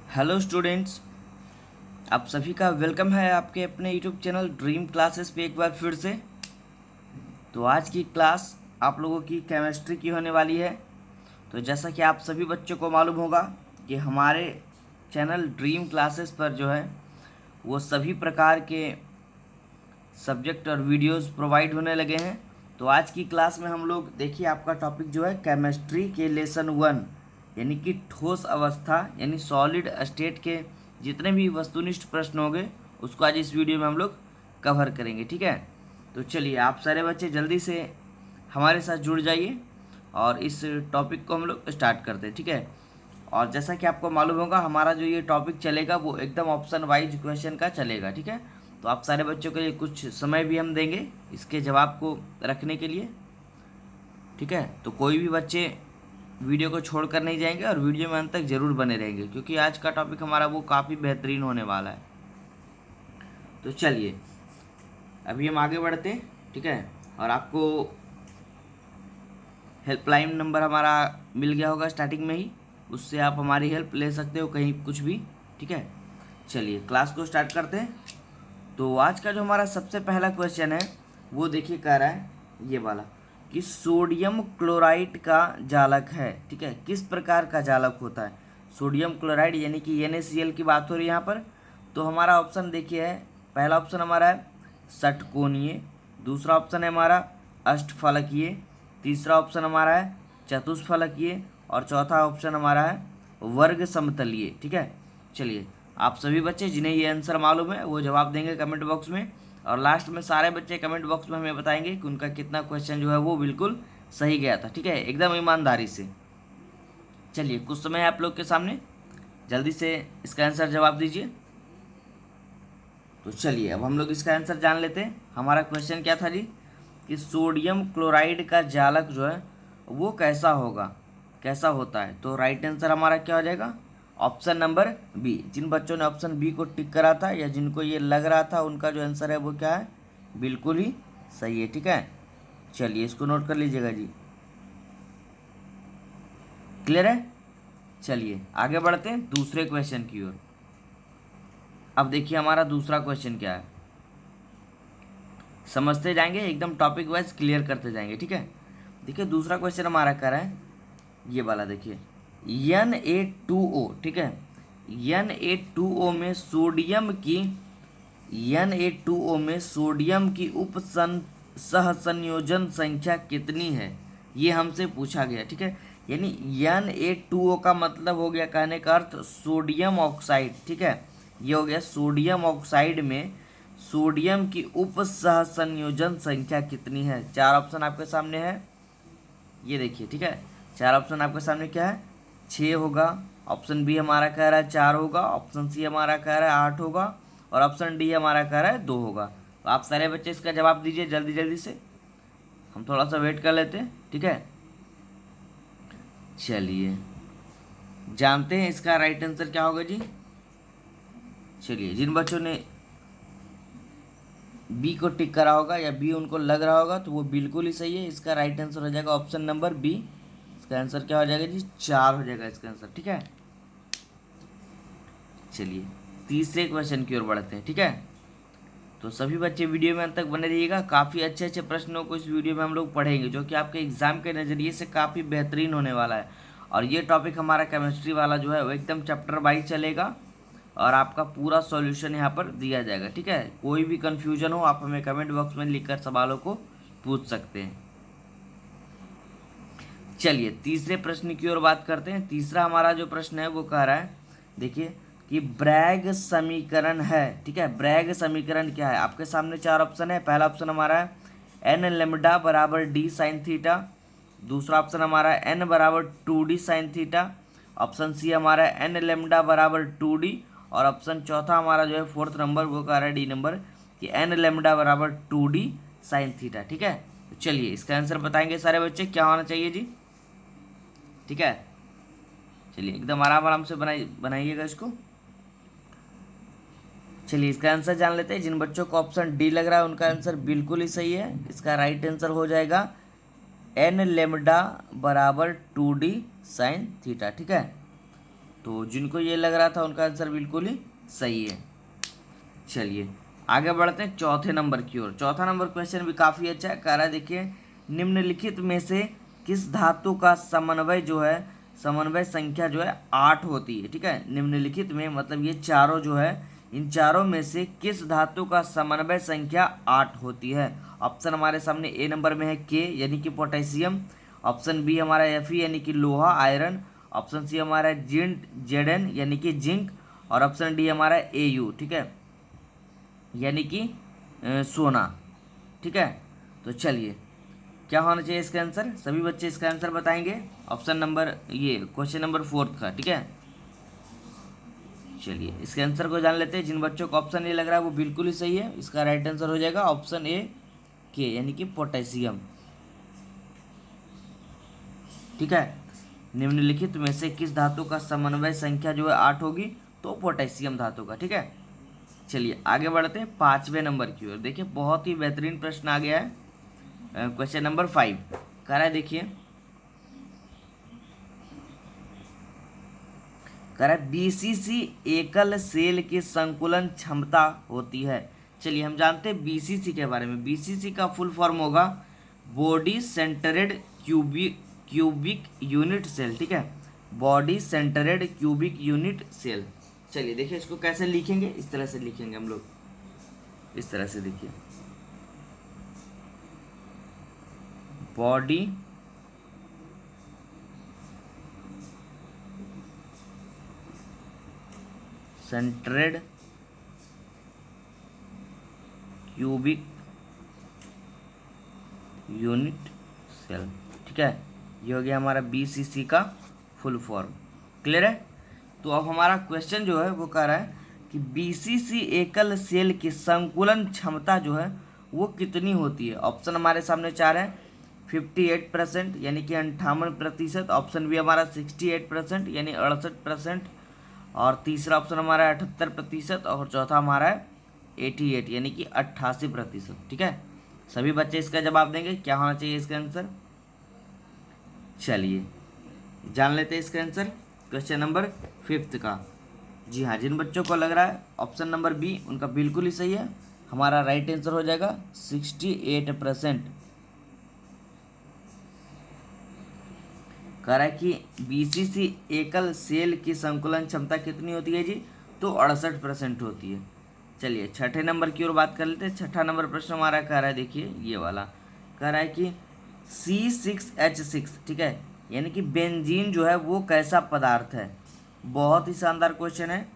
Hello students, आप सभी का वेलकम है आपके अपने यूट्यूब चैनल ड्रीम क्लासेस पे एक बार फिर से। तो आज की क्लास आप लोगों की केमिस्ट्री की होने वाली है। तो जैसा कि आप सभी बच्चों को मालूम होगा कि हमारे चैनल ड्रीम क्लासेस पर जो है वो सभी प्रकार के सब्जेक्ट और वीडियोस प्रोवाइड होने लगे हैं। तो आज की क्लास में हम लोग देखिए आपका टॉपिक जो है केमिस्ट्री के लेसन 1 यानी कि ठोस अवस्था यानी सॉलिड स्टेट के जितने भी वस्तुनिष्ठ प्रश्न होंगे उसको आज इस वीडियो में हम लोग कवर करेंगे। ठीक है, तो चलिए आप सारे बच्चे जल्दी से हमारे साथ जुड़ जाइए और इस टॉपिक को हम लोग स्टार्ट करते हैं। ठीक है, और जैसा कि आपको मालूम होगा हमारा जो ये टॉपिक चलेगा वो एकदम ऑप्शन वाइज क्वेश्चन का चलेगा। ठीक है, तो आप सारे बच्चों के लिए कुछ समय भी हम देंगे इसके जवाब को रखने के लिए। ठीक है, तो कोई भी बच्चे वीडियो को छोड़ कर नहीं जाएंगे और वीडियो में अंत तक ज़रूर बने रहेंगे क्योंकि आज का टॉपिक हमारा वो काफ़ी बेहतरीन होने वाला है। तो चलिए अभी हम आगे बढ़ते हैं। ठीक है, और आपको हेल्पलाइन नंबर हमारा मिल गया होगा स्टार्टिंग में ही, उससे आप हमारी हेल्प ले सकते हो कहीं कुछ भी। ठीक है, चलिए क्लास को स्टार्ट करते हैं। तो आज का जो हमारा सबसे पहला क्वेश्चन है वो देखिए कह रहा है ये वाला कि सोडियम क्लोराइड का जालक है। ठीक है, किस प्रकार का जालक होता है सोडियम क्लोराइड यानी कि NaCl की बात हो रही है यहाँ पर। तो हमारा ऑप्शन देखिए है, पहला ऑप्शन हमारा है षटकोणीय, दूसरा ऑप्शन है हमारा अष्टफलकीय, तीसरा ऑप्शन हमारा है चतुष्फलकीय और चौथा ऑप्शन हमारा है वर्ग समतलीय। ठीक है, चलिए आप सभी बच्चे जिन्हें ये आंसर मालूम है वो जवाब देंगे कमेंट बॉक्स में, और लास्ट में सारे बच्चे कमेंट बॉक्स में हमें बताएंगे कि उनका कितना क्वेश्चन जो है वो बिल्कुल सही गया था। ठीक है, एकदम ईमानदारी से। चलिए कुछ समय है आप लोग के सामने, जल्दी से इसका आंसर जवाब दीजिए। तो चलिए अब हम लोग इसका आंसर जान लेते हैं। हमारा क्वेश्चन क्या था जी कि सोडियम क्लोराइड का जालक जो है वो कैसा होगा, कैसा होता है। तो राइट आंसर हमारा क्या हो जाएगा, ऑप्शन नंबर बी। जिन बच्चों ने ऑप्शन बी को टिक करा था या जिनको ये लग रहा था उनका जो आंसर है वो क्या है, बिल्कुल ही सही है। ठीक है, चलिए इसको नोट कर लीजिएगा जी। क्लियर है, चलिए आगे बढ़ते हैं दूसरे क्वेश्चन की ओर। अब देखिए हमारा दूसरा क्वेश्चन क्या है, समझते जाएंगे एकदम टॉपिक वाइज क्लियर करते जाएंगे। ठीक है, देखिए दूसरा क्वेश्चन हमारा कर रहा है ये वाला, देखिए Na2O। ठीक है, Na2O में सोडियम की Na2O में सोडियम की सहसंयोजन संख्या कितनी है, ये हमसे पूछा गया। ठीक है, यानी Na2O का मतलब हो गया कहने का अर्थ सोडियम ऑक्साइड। ठीक है, ये हो गया सोडियम ऑक्साइड में सोडियम की उप सहसंयोजन संख्या कितनी है। चार ऑप्शन आपके सामने है, ये देखिए। ठीक है, चार ऑप्शन आपके सामने क्या है, 6 होगा, ऑप्शन बी हमारा कह रहा है 4 होगा, ऑप्शन सी हमारा कह रहा है 8 होगा और ऑप्शन डी हमारा कह रहा है 2 होगा। तो आप सारे बच्चे इसका जवाब दीजिए जल्दी जल्दी से, हम थोड़ा सा वेट कर लेते हैं। ठीक है, चलिए जानते हैं इसका राइट आंसर क्या होगा जी। चलिए जिन बच्चों ने बी को टिक करा होगा या बी उनको लग रहा होगा तो वो बिल्कुल ही सही है। इसका राइट आंसर हो जाएगा ऑप्शन नंबर बी। इसका आंसर क्या हो जाएगा जी, 4 हो जाएगा इसका आंसर। ठीक है, चलिए तीसरे क्वेश्चन की ओर बढ़ते हैं। ठीक है, तो सभी बच्चे वीडियो में अंत तक बने रहिएगा, काफ़ी अच्छे अच्छे प्रश्नों को इस वीडियो में हम लोग पढ़ेंगे जो कि आपके एग्जाम के नज़रिए से काफ़ी बेहतरीन होने वाला है। और ये टॉपिक हमारा केमिस्ट्री वाला जो है वो एकदम चैप्टर वाइज चलेगा और आपका पूरा सॉल्यूशन यहाँ पर दिया जाएगा। ठीक है, कोई भी कन्फ्यूजन हो आप हमें कमेंट बॉक्स में लिखकर सवालों को पूछ सकते हैं। चलिए तीसरे प्रश्न की ओर बात करते हैं। तीसरा हमारा जो प्रश्न है वो कह रहा है देखिए कि ब्रैग समीकरण है। ठीक है, ब्रैग समीकरण क्या है, आपके सामने चार ऑप्शन है। पहला ऑप्शन हमारा है एन लेमडा बराबर डी साइन थीटा, दूसरा ऑप्शन हमारा है एन बराबर 2D sine theta, option C हमारा है एन लेमडा बराबर 2D और ऑप्शन चौथा हमारा जो है फोर्थ नंबर वो कह रहा है डी नंबर कि एन लेमडा बराबर 2D साइन थीटा। ठीक है, तो चलिए इसका आंसर बताएंगे सारे बच्चे क्या होना चाहिए जी। ठीक है, चलिए एकदम आराम आराम से बनाइएगा इसको। चलिए इसका आंसर जान लेते हैं। जिन बच्चों को ऑप्शन डी लग रहा है उनका आंसर बिल्कुल ही सही है। इसका राइट आंसर हो जाएगा एन लेमडा बराबर 2D साइन थीटा। ठीक है, तो जिनको ये लग रहा था उनका आंसर बिल्कुल ही सही है। चलिए आगे बढ़ते हैं चौथे नंबर की ओर। चौथा नंबर क्वेश्चन भी काफ़ी अच्छा है। कह रहा है देखिए, निम्नलिखित में से किस धातु का समन्वय जो है, समन्वय संख्या जो है 8 होती है। ठीक है, निम्नलिखित में मतलब ये चारों जो है, इन चारों में से किस धातु का समन्वय संख्या 8 होती है। ऑप्शन हमारे सामने ए नंबर में है के यानी कि पोटेशियम, ऑप्शन बी हमारा एफ यानी कि लोहा आयरन, ऑप्शन सी हमारा जिंक जेडन यानी कि जिंक, और ऑप्शन डी हमारा ए यू, ठीक है, यानी कि सोना। ठीक है, तो चलिए क्या होना चाहिए इसका आंसर, सभी बच्चे इसका आंसर बताएंगे। ऑप्शन नंबर ये क्वेश्चन नंबर 4 का। ठीक है, चलिए इसके आंसर को जान लेते हैं। जिन बच्चों को ऑप्शन ए लग रहा है वो बिल्कुल ही सही है। इसका राइट आंसर हो जाएगा ऑप्शन ए के यानी कि पोटेशियम। ठीक है, निम्नलिखित में से किस धातु का समन्वय संख्या जो है 8 होगी, तो पोटेशियम धातु का। ठीक है, चलिए आगे बढ़ते हैं 5वें नंबर की ओर। देखिए बहुत ही बेहतरीन प्रश्न आ गया है, क्वेश्चन नंबर 5 कह रहा है देखिए, कह रहा है बीसीसी एकल सेल की संकुलन क्षमता होती है। चलिए हम जानते हैं बीसीसी के बारे में। बीसीसी का फुल फॉर्म होगा बॉडी सेंटरेड क्यूबिक यूनिट सेल। ठीक है, बॉडी सेंटरेड क्यूबिक यूनिट सेल। चलिए देखिए इसको कैसे लिखेंगे, इस तरह से लिखेंगे हम लोग, इस तरह से देखिए, बॉडी सेंटरेड क्यूबिक यूनिट सेल। ठीक है, ये हो गया हमारा बीसीसी का फुल फॉर्म। क्लियर है। तो अब हमारा क्वेश्चन जो है वो कह रहा है कि बीसीसी एकल सेल की संकुलन क्षमता जो है वो कितनी होती है। ऑप्शन हमारे सामने 4 है, 58% यानी कि 58%, ऑप्शन बी हमारा 68% यानी 68%, और तीसरा ऑप्शन हमारा है 78%, और चौथा हमारा है 88 यानी कि 88%। ठीक है, सभी बच्चे इसका जवाब देंगे, क्या होना चाहिए इसका आंसर। चलिए जान लेते हैं इसका आंसर क्वेश्चन नंबर 5 का। जी हाँ, जिन बच्चों को लग रहा है ऑप्शन नंबर बी उनका बिल्कुल ही सही है। हमारा राइट आंसर हो जाएगा 68%। कह रहा है कि बीसीसी एकल सेल की संकुलन क्षमता कितनी होती है जी, तो 68% होती है। चलिए छठे नंबर की ओर बात कर लेते हैं। छठा नंबर प्रश्न हमारा कह रहा है देखिए ये वाला, कह रहा है कि C6H6, ठीक है, यानी कि बेंजीन जो है वो कैसा पदार्थ है। बहुत ही शानदार क्वेश्चन है।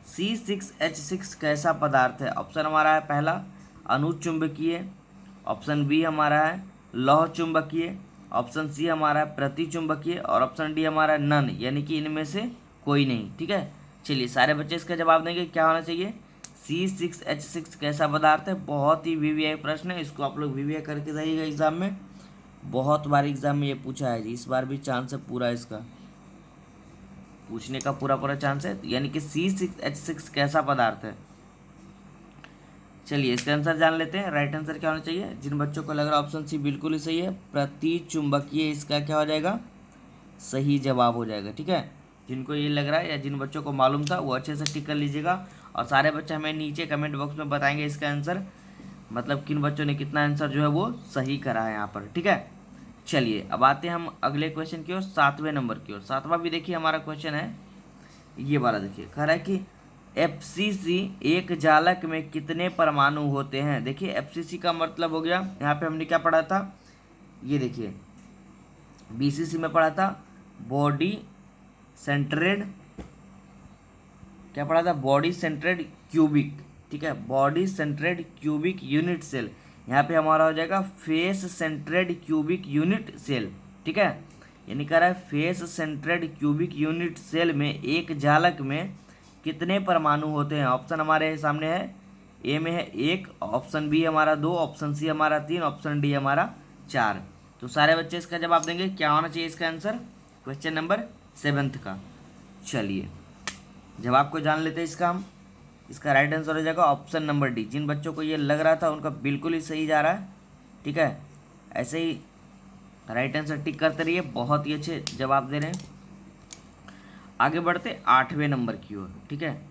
C6H6 कैसा पदार्थ है। ऑप्शन हमारा है पहला अनुचुंबकीय, ऑप्शन बी हमारा है लौह चुंबकीय, ऑप्शन सी हमारा है प्रतिचुंबकीय, और ऑप्शन डी हमारा नन यानी कि इनमें से कोई नहीं। ठीक है, चलिए सारे बच्चे इसका जवाब देंगे, क्या होना चाहिए। C6H6 कैसा पदार्थ है। बहुत ही वीवीआई प्रश्न है, इसको आप लोग वीवीआई करके जाइएगा एग्जाम में। बहुत बार एग्जाम में ये पूछा है जी, इस बार भी चांस है पूरा इसका पूछने का, पूरा चांस है। यानी कि C6H6 कैसा पदार्थ है। चलिए इसका आंसर जान लेते हैं। राइट आंसर क्या होना चाहिए। जिन बच्चों को लग रहा है ऑप्शन सी बिल्कुल ही सही है, प्रतिचुंबकीय, इसका क्या हो जाएगा, सही जवाब हो जाएगा। ठीक है, जिनको ये लग रहा है या जिन बच्चों को मालूम था वो अच्छे से टिक कर लीजिएगा, और सारे बच्चे हमें नीचे कमेंट बॉक्स में बताएंगे इसका आंसर, मतलब किन बच्चों ने कितना आंसर जो है वो सही करा है यहाँ पर। ठीक है, चलिए अब आते हैं हम अगले क्वेश्चन की ओर, 7वें नंबर की ओर। 7वां भी देखिए हमारा क्वेश्चन है ये वाला। देखिए कह रहा है कि FCC एक जालक में कितने परमाणु होते हैं। देखिए FCC का मतलब हो गया, यहाँ पे हमने क्या पढ़ा था, ये देखिए BCC में पढ़ा था बॉडी सेंट्रेड, क्या पढ़ा था, बॉडी सेंट्रेड क्यूबिक। ठीक है, बॉडी सेंट्रेड क्यूबिक यूनिट सेल। यहाँ पे हमारा हो जाएगा फेस सेंट्रेड क्यूबिक यूनिट सेल। ठीक है, यानी कह रहा है फेस सेंट्रेड क्यूबिक यूनिट सेल में एक जालक में कितने परमाणु होते हैं। ऑप्शन हमारे सामने है, ए में है 1, ऑप्शन बी हमारा 2, ऑप्शन सी हमारा 3, ऑप्शन डी हमारा 4। तो सारे बच्चे इसका जवाब देंगे, क्या होना चाहिए इसका आंसर क्वेश्चन नंबर 7 का। चलिए जवाब को जान लेते हैं इसका हम। इसका राइट आंसर हो जाएगा ऑप्शन नंबर डी। जिन बच्चों को ये लग रहा था उनका बिल्कुल ही सही जा रहा है। ठीक है, ऐसे ही राइट आंसर टिक करते रहिए, बहुत ही अच्छे जवाब दे रहे हैं। आगे बढ़ते 8वें नंबर की ओर। ठीक है,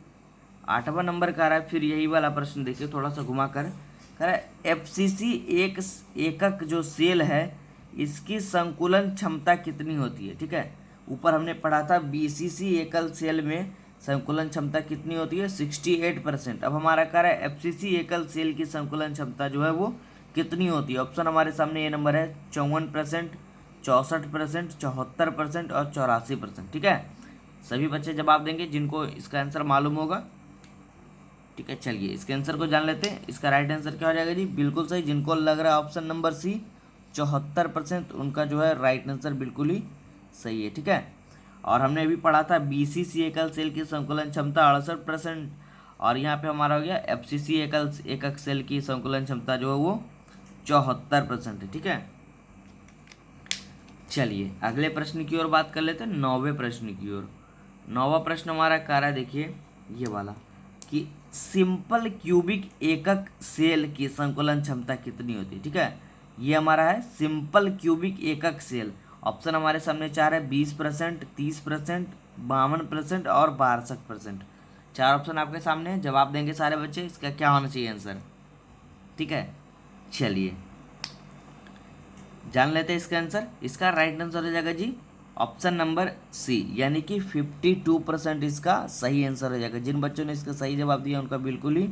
8वां नंबर का रहा है फिर यही वाला प्रश्न, देखिए थोड़ा सा घुमा कर कह रहा है एफसीसी एक एकक जो सेल है इसकी संकुलन क्षमता कितनी होती है। ठीक है, ऊपर हमने पढ़ा था बीसीसी एकल सेल में संकुलन क्षमता कितनी होती है 68%। अब हमारा कह रहा है एफसीसी एकल सेल की संकुलन क्षमता जो है वो कितनी होती है। ऑप्शन हमारे सामने ये नंबर है 54%, 64%, 74% और 84%। ठीक है, सभी बच्चे जवाब देंगे जिनको इसका आंसर मालूम होगा। ठीक है, चलिए इसके आंसर को जान लेते हैं। इसका राइट आंसर क्या हो जाएगा जी, बिल्कुल सही। जिनको लग रहा है ऑप्शन नंबर सी 74%, उनका जो है राइट आंसर बिल्कुल ही सही है। ठीक है, और हमने अभी पढ़ा था बीसीसी एकल सेल की संकुलन क्षमता 68%, और यहाँ पे हमारा हो गया एफसीसी एकक सेल की संकुलन क्षमता जो है वो 74% है। ठीक है, चलिए अगले प्रश्न की ओर बात कर लेते हैं, 9वें प्रश्न की ओर। 9वां प्रश्न हमारा कार्य देखिए ये वाला कि सिंपल क्यूबिक एकक सेल की संकुलन क्षमता कितनी होती है। ठीक है, ये हमारा है सिंपल क्यूबिक एकक सेल। ऑप्शन हमारे सामने चार है 20%, 30%, 52% और 62%। चार ऑप्शन आपके सामने है, जवाब देंगे सारे बच्चे, इसका क्या होना चाहिए आंसर। ठीक है, चलिए जान लेते हैं इसका आंसर। इसका राइट आंसर हो जाएगा जी ऑप्शन नंबर सी, यानी कि 52% इसका सही आंसर हो जाएगा। जिन बच्चों ने इसका सही जवाब दिया उनका बिल्कुल ही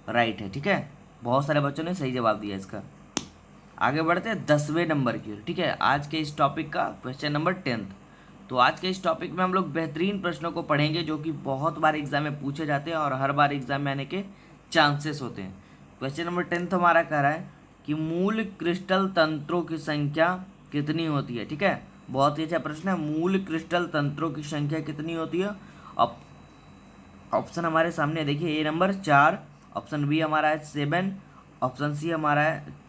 राइट है। ठीक है, बहुत सारे बच्चों ने सही जवाब दिया इसका। आगे बढ़ते हैं 10वें नंबर की ओर। ठीक है, आज के इस टॉपिक का क्वेश्चन नंबर 10th। तो आज के इस टॉपिक में हम लोग बेहतरीन प्रश्नों को पढ़ेंगे जो कि बहुत बार एग्जाम में पूछे जाते हैं और हर बार एग्जाम में आने के चांसेस होते हैं। क्वेश्चन नंबर 10th हमारा कह रहा है कि मूल क्रिस्टल तंत्रों की संख्या कितनी होती है। ठीक है, बहुत ही अच्छा प्रश्न है। मूल क्रिस्टल तंत्रों की संख्या कितनी होती है। अब ऑप्शन हमारे सामने देखिए, ए नंबर 4, ऑप्शन बी हमारा है 7, ऑप्शन सी हमारा है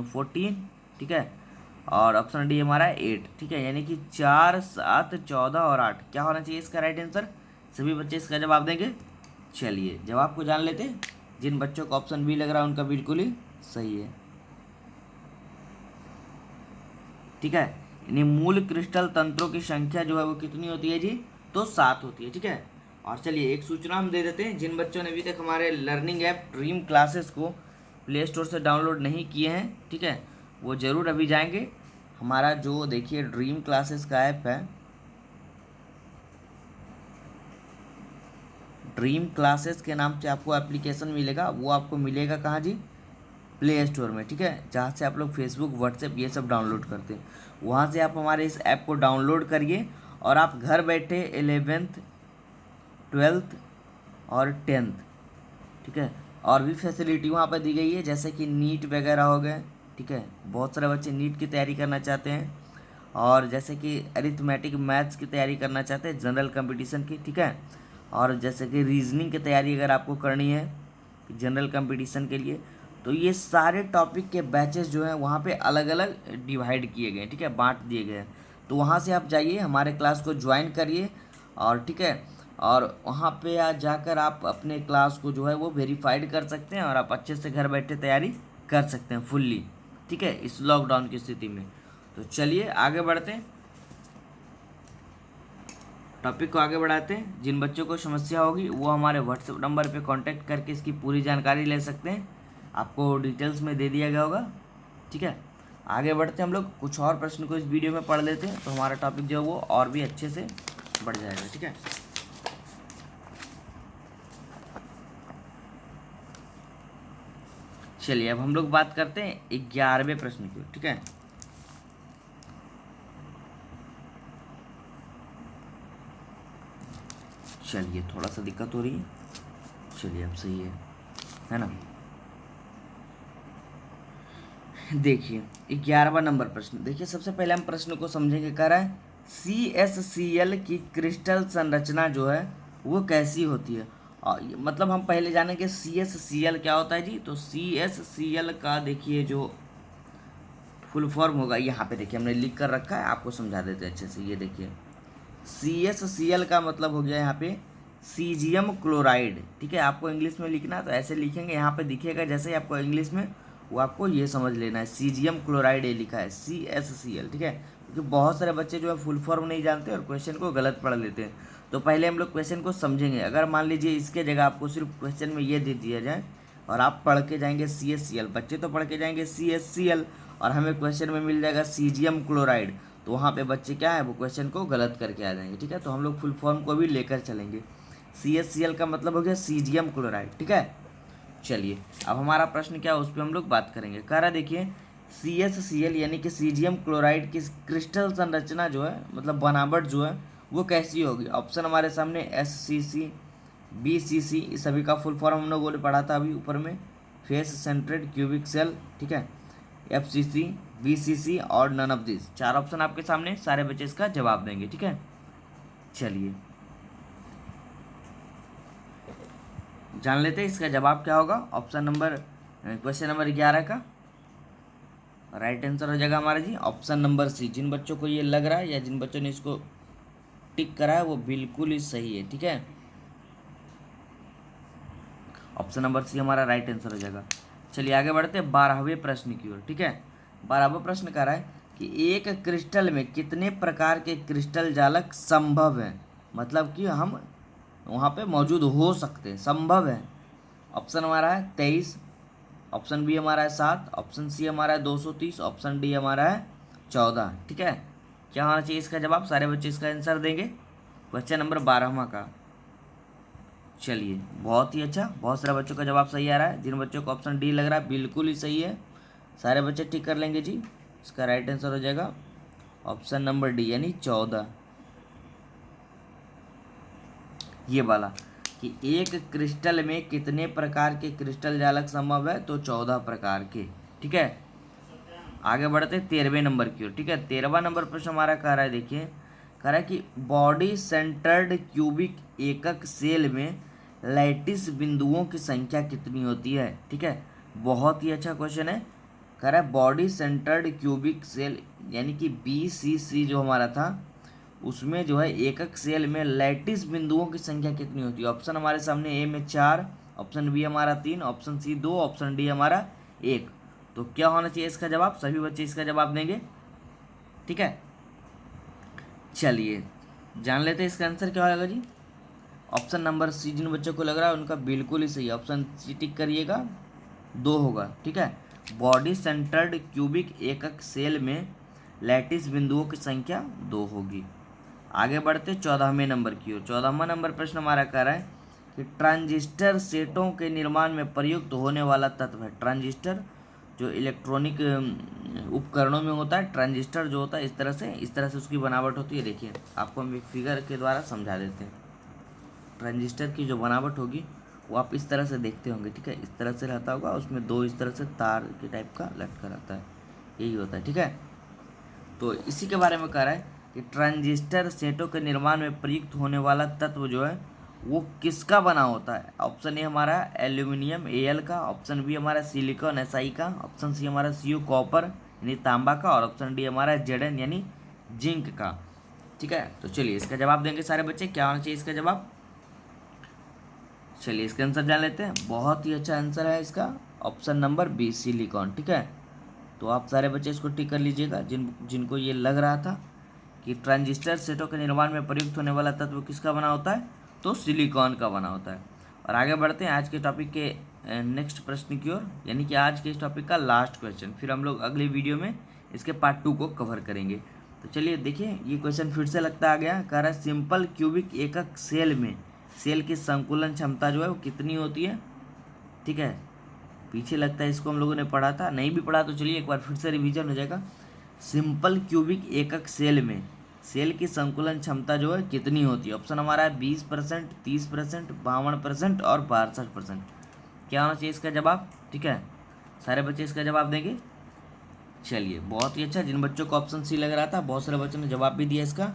14। ठीक है, और ऑप्शन डी हमारा है 8। ठीक है, यानी कि 4, 7, 14 और 8 क्या होना चाहिए इसका राइट आंसर। सभी बच्चे इसका जवाब देंगे। चलिए जवाब को जान लेते हैं। जिन बच्चों को ऑप्शन बी लग रहा है उनका बिल्कुल ही सही है। ठीक है, यानी मूल क्रिस्टल तंत्रों की संख्या जो है वो कितनी होती है जी, तो 7 होती है। ठीक है, और चलिए एक सूचना हम दे देते हैं। जिन बच्चों ने अभी तक हमारे लर्निंग ऐप ड्रीम क्लासेस को प्ले स्टोर से डाउनलोड नहीं किए हैं, ठीक है, वो ज़रूर अभी जाएंगे। हमारा जो देखिए ड्रीम क्लासेस का ऐप है, ड्रीम क्लासेस के नाम से आपको एप्लीकेशन मिलेगा। वो आपको मिलेगा कहाँ जी, प्ले स्टोर में। ठीक है, जहाँ से आप लोग फेसबुक, व्हाट्सएप ये सब डाउनलोड करते हैं, वहाँ से आप हमारे इस ऐप को डाउनलोड करिए और आप घर बैठे 11th, 12th और 10th, ठीक है, और भी फैसिलिटी वहाँ पर दी गई है, जैसे कि नीट वगैरह हो गए। ठीक है, बहुत सारे बच्चे नीट की तैयारी करना चाहते हैं, और जैसे कि अरिथमेटिक मैथ्स की तैयारी करना चाहते हैं, जनरल कंपटीशन की। ठीक है, और जैसे कि रीजनिंग की तैयारी अगर आपको करनी है जनरल कंपटीशन के लिए, तो ये सारे टॉपिक के बैचेस जो हैं वहाँ पे अलग अलग डिवाइड किए गए हैं। ठीक है, बांट दिए गए हैं। तो वहाँ से आप जाइए, हमारे क्लास को ज्वाइन करिए, और ठीक है, और वहाँ पे जाकर आप अपने क्लास को जो है वो वेरीफाइड कर सकते हैं और आप अच्छे से घर बैठे तैयारी कर सकते हैं फुल्ली। ठीक है, इस लॉकडाउन की स्थिति में। तो चलिए आगे बढ़ते हैं, टॉपिक को आगे बढ़ाते हैं। जिन बच्चों को समस्या होगी वो हमारे व्हाट्सएप नंबर पे कांटेक्ट करके इसकी पूरी जानकारी ले सकते हैं, आपको डिटेल्स में दे दिया गया होगा। ठीक है, आगे बढ़ते हैं हम लोग, कुछ और प्रश्न को इस वीडियो में पढ़ लेते हैं, तो हमारा टॉपिक जो है वो और भी अच्छे से बढ़ जाएगा। ठीक है, चलिए अब हम लोग बात करते हैं 11वें प्रश्न की। ठीक है, चलिए थोड़ा सा दिक्कत हो रही है, चलिए अब सही है ना। देखिए 11वां नंबर प्रश्न, देखिए सबसे पहले हम प्रश्न को समझेंगे। कह रहा है CSCl की क्रिस्टल संरचना जो है वो कैसी होती है। और मतलब हम पहले जानेंगे CSCl क्या होता है जी। तो CSCl का देखिए जो फुल फॉर्म होगा, यहाँ पे देखिए हमने लिख कर रखा है, आपको समझा देते हैं अच्छे से। ये देखिए CSCl का मतलब हो गया यहाँ पे सीजियम क्लोराइड। ठीक है, आपको इंग्लिश में लिखना है तो ऐसे लिखेंगे, यहाँ पे दिखेगा जैसे ही आपको इंग्लिश में, वो आपको ये समझ लेना है सीजियम क्लोराइड, ये लिखा है CSCl। ठीक है, क्योंकि बहुत सारे बच्चे जो है फुल फॉर्म नहीं जानते और क्वेश्चन को गलत पढ़ लेते हैं। तो पहले हम लोग क्वेश्चन को समझेंगे। अगर मान लीजिए इसके जगह आपको सिर्फ क्वेश्चन में ये दे दिया जाए और आप पढ़ के जाएंगे CaCl, बच्चे तो पढ़ के जाएंगे CaCl और हमें क्वेश्चन में मिल जाएगा सीजियम क्लोराइड, तो वहाँ पे बच्चे क्या है वो क्वेश्चन को गलत करके आ जाएंगे। ठीक है, तो हम लोग फुल फॉर्म को भी लेकर चलेंगे। CaCl का मतलब हो गया सीजियम क्लोराइड। ठीक है, चलिए अब हमारा प्रश्न क्या है उस पर हम लोग बात करेंगे। कह रहा देखिए CaCl यानी कि सीजियम क्लोराइड की क्रिस्टल संरचना जो है मतलब बनावट जो है वो कैसी होगी। ऑप्शन हमारे सामने SCC, BCC, इस सभी का फुल फॉर्म हम लोगों ने पढ़ा था अभी ऊपर में, फेस सेंट्रेड क्यूबिक सेल। ठीक है, FCC, BCC और नन ऑफ दिस। 4 ऑप्शन आपके सामने, सारे बच्चे इसका जवाब देंगे। ठीक है, चलिए जान लेते हैं इसका जवाब क्या होगा। ऑप्शन नंबर क्वेश्चन नंबर 11 का राइट आंसर हो जाएगा हमारा जी ऑप्शन नंबर C। जिन बच्चों को ये लग रहा है या जिन बच्चों ने इसको टिक करा है वो बिल्कुल ही सही है। ठीक है, ऑप्शन नंबर C हमारा राइट आंसर हो जाएगा। चलिए आगे बढ़ते हैं 12वें प्रश्न की ओर। ठीक है, 12वां प्रश्न कह रहा है कि एक क्रिस्टल में कितने प्रकार के क्रिस्टल जालक संभव है, मतलब कि हम वहाँ पे मौजूद हो सकते हैं, संभव है। ऑप्शन हमारा है 23, ऑप्शन B हमारा है 7, ऑप्शन C हमारा है 230, ऑप्शन D हमारा है 14। ठीक है, क्या होना चाहिए इसका जवाब, सारे बच्चे इसका आंसर देंगे क्वेश्चन नंबर 12वां का। चलिए बहुत ही अच्छा, बहुत सारे बच्चों का जवाब सही आ रहा है। जिन बच्चों को ऑप्शन D लग रहा है बिल्कुल ही सही है, सारे बच्चे टिक कर लेंगे जी। इसका राइट आंसर हो जाएगा ऑप्शन नंबर D यानी 14, ये वाला कि एक क्रिस्टल में कितने प्रकार के क्रिस्टल जालक संभव है, तो 14 प्रकार के। ठीक है, आगे बढ़ते 13वें नंबर की ओर। ठीक है, 13वां नंबर प्रश्न हमारा कह रहा है देखिए, कह रहा है कि बॉडी सेंटर्ड क्यूबिक एकक सेल में लैटिस बिंदुओं की संख्या कितनी होती है। ठीक है, बहुत ही अच्छा क्वेश्चन है। कह रहा है बॉडी सेंटर्ड क्यूबिक सेल यानी कि BCC जो हमारा था उसमें जो है एकक सेल में लैटिस बिंदुओं की संख्या कितनी होती है। ऑप्शन हमारे सामने A में 4, ऑप्शन B हमारा 3, ऑप्शन C 2, ऑप्शन D हमारा 1। तो क्या होना चाहिए इसका जवाब, सभी बच्चे इसका जवाब देंगे। ठीक है, चलिए जान लेते हैं इसका आंसर क्या होगा जी। ऑप्शन नंबर C जिन बच्चों को लग रहा है उनका बिल्कुल ही सही, ऑप्शन C टिक करिएगा, 2 होगा। ठीक है, बॉडी सेंटर्ड क्यूबिक एकक सेल में लैटिस बिंदुओं की संख्या 2 होगी। आगे बढ़ते 14वें नंबर की ओर। 14वां नंबर प्रश्न हमारा कह रहा है कि ट्रांजिस्टर सेटों के निर्माण में प्रयुक्त होने वाला तत्व है। ट्रांजिस्टर जो इलेक्ट्रॉनिक उपकरणों में होता है, ट्रांजिस्टर जो होता है इस तरह से उसकी बनावट होती है। देखिए आपको हम एक फिगर के द्वारा समझा देते हैं। ट्रांजिस्टर की जो बनावट होगी वो आप इस तरह से देखते होंगे। ठीक है, इस तरह से रहता होगा, उसमें 2 इस तरह से तार के टाइप का लटका रहता है, यही होता है। ठीक है, तो इसी के बारे में कह रहा है कि ट्रांजिस्टर सेटों के निर्माण में प्रयुक्त होने वाला तत्व जो है वो किसका बना होता है। ऑप्शन A हमारा एल्यूमिनियम Al का, ऑप्शन B हमारा सिलिकॉन Si का, ऑप्शन C हमारा Cu कॉपर यानी तांबा का, और ऑप्शन D हमारा Zn यानी जिंक का। ठीक है, तो चलिए इसका जवाब देंगे सारे बच्चे, क्या होना चाहिए इसका जवाब। चलिए इसका आंसर जान लेते हैं। बहुत ही अच्छा आंसर है इसका ऑप्शन नंबर B सिलिकॉन। ठीक है, तो आप सारे बच्चे इसको टिक कर लीजिएगा जिनको ये लग रहा था कि ट्रांजिस्टर सेटों के निर्माण में प्रयुक्त होने वाला तत्व किसका बना होता है, तो सिलिकॉन का बना होता है। और आगे बढ़ते हैं आज के टॉपिक के नेक्स्ट प्रश्न की ओर, यानी कि आज के इस टॉपिक का लास्ट क्वेश्चन। फिर हम लोग अगले वीडियो में इसके पार्ट 2 को कवर करेंगे। तो चलिए देखिए ये क्वेश्चन फिर से लगता आ गया। कह रहा है सिंपल क्यूबिक एकक सेल में सेल की संकुलन क्षमता जो है वो कितनी होती है। ठीक है, पीछे लगता है इसको हम लोगों ने पढ़ा था, नहीं भी पढ़ा तो चलिए एक बार फिर से रिवीजन हो जाएगा। सिंपल क्यूबिक एकक सेल में सेल की संकुलन क्षमता जो है कितनी होती है। ऑप्शन हमारा है 20%, 30%, 52% और 62%। क्या होना चाहिए इसका जवाब। ठीक है, सारे बच्चे इसका जवाब देंगे। चलिए बहुत ही अच्छा, जिन बच्चों को ऑप्शन C लग रहा था बहुत सारे बच्चों ने जवाब भी दिया इसका,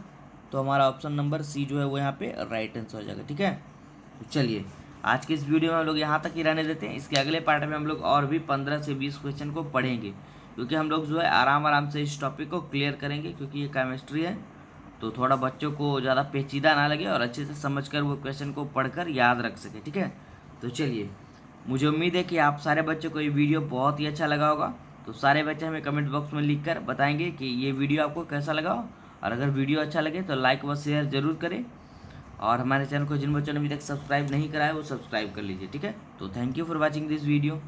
तो हमारा ऑप्शन नंबर C जो है वो यहाँ पे राइट आंसर हो जाएगा। ठीक है, तो चलिए आज के इस वीडियो में हम लोग यहाँ तक ही रहने देते हैं। इसके अगले पार्ट में हम लोग और भी 15 से 20 क्वेश्चन को पढ़ेंगे, क्योंकि हम लोग जो है आराम से इस टॉपिक को क्लियर करेंगे, क्योंकि ये केमिस्ट्री है तो थोड़ा बच्चों को ज़्यादा पेचीदा ना लगे और अच्छे से समझकर वो क्वेश्चन को पढ़कर याद रख सके। ठीक है, तो चलिए मुझे उम्मीद है कि आप सारे बच्चों को ये वीडियो बहुत ही अच्छा लगा होगा तो सारे बच्चे हमें कमेंट बॉक्स में लिख कर बताएंगे कि ये वीडियो आपको कैसा लगा, और अगर वीडियो अच्छा लगे तो लाइक व शेयर ज़रूर करें, और हमारे चैनल को जिन बच्चों ने अभी तक सब्सक्राइब नहीं कराया वो सब्सक्राइब कर लीजिए, ठीक है। तो thank you for watching this video.